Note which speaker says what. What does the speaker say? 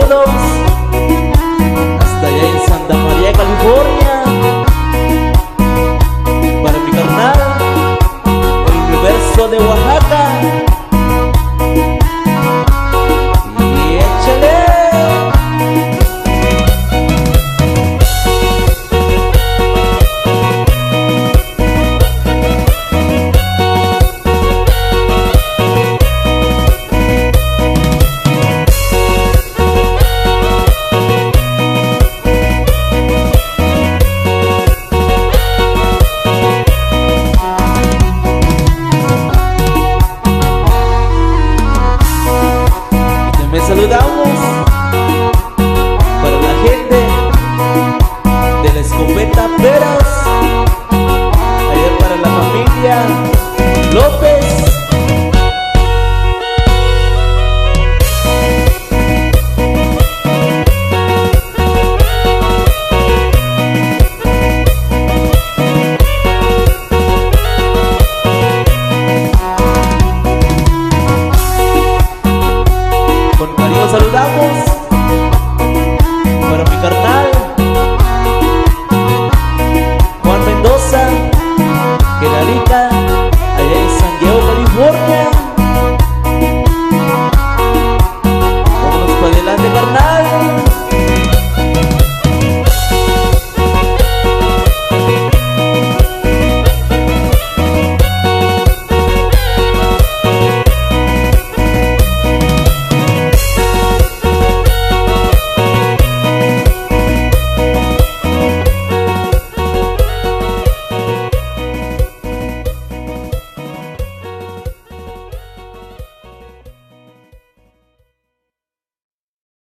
Speaker 1: saludos hasta allá en Santa María, California, para mi carnal, el universo de Oaxaca. Y échale. Saludamos para la gente de la Escopeta Peras, allá para la familia López. Con cariño saludamos para mi carnal,